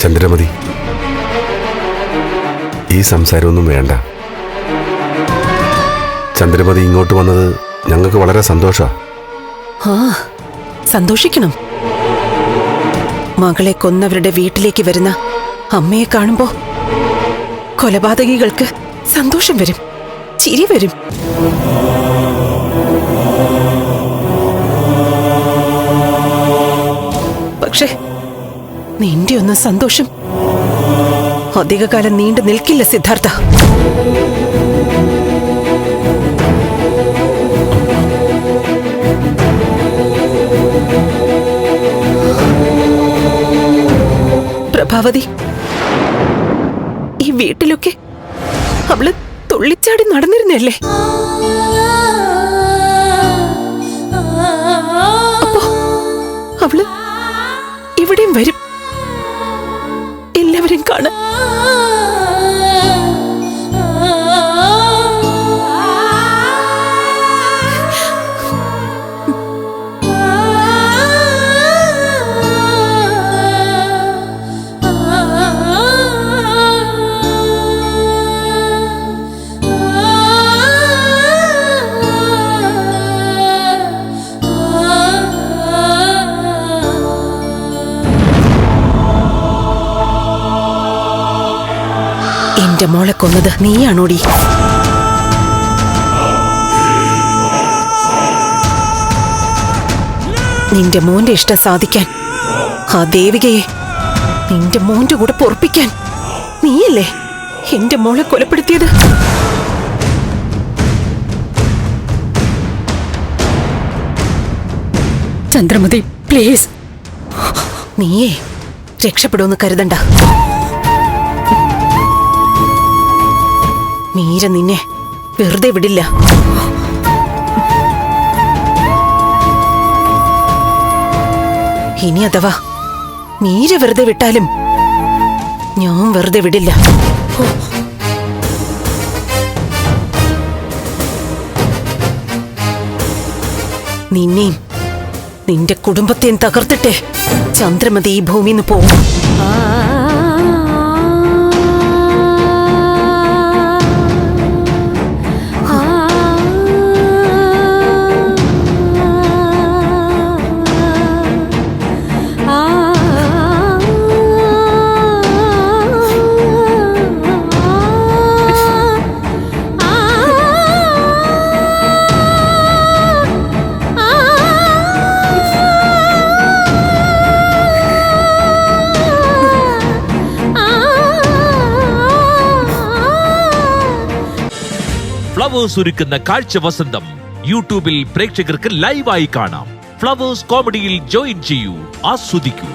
ചന്ദ്രമതി, ഈ സംസാരമൊന്നും വേണ്ട. ചന്ദ്രമതി ഇങ്ങോട്ട് വന്നത് ഞങ്ങൾക്ക് വളരെ സന്തോഷമാണ്. ആ, സന്തോഷിക്കണം. മകളെ കൊന്നവരുടെ വീട്ടിലേക്ക് വരുന്ന അമ്മയെ കാണുമ്പോ കൊലപാതകികൾക്ക് സന്തോഷം വരും, ചിരി വരും. പക്ഷേ നിന്റെ ഒന്നും സന്തോഷം അധികകാലം നീണ്ടു നിൽക്കില്ല സിദ്ധാർത്ഥ. പ്രഭാവതി, ഈ വീട്ടിലൊക്കെ അവള് തുള്ളിച്ചാടി നടന്നിരുന്നല്ലേ? അപ്പോ അവള് ഇവിടെയും വരും, എല്ലാവരും കാണാൻ. എന്റെ മോളെ കൊന്നത് നീയാണോടി? നിന്റെ മോന്റെ ഇഷ്ടം സാധിക്കാൻ ആ ദേവികയെ നിന്റെ മോന്റെ കൂടെ പൊറപ്പിക്കാൻ നീയല്ലേ എന്റെ മോളെ കൊലപ്പെടുത്തിയത്? ചന്ദ്രമതി, പ്ലീസ്. നീയേ രക്ഷപ്പെടുമെന്ന് കരുതണ്ട. മീര നിന്നെ വെറുതെ വിടില്ല. ഇനി അഥവാ മീര വെറുതെ വിട്ടാലും ഞാൻ വെറുതെ വിടില്ല. നിന്നെയും നിന്റെ കുടുംബത്തെയും തകർത്തിട്ടേ ചന്ദ്രമതി ഈ ഭൂമിന്ന് പോകും. ഫ്ലവേഴ്സ് ഒരുക്കുന്ന കാഴ്ച വസന്തം യൂട്യൂബിൽ പ്രേക്ഷകർക്ക് ലൈവായി കാണാം. ഫ്ലവേഴ്സ് കോമഡിയിൽ ജോയിൻ ചെയ്യൂ, ആസ്വദിക്കൂ.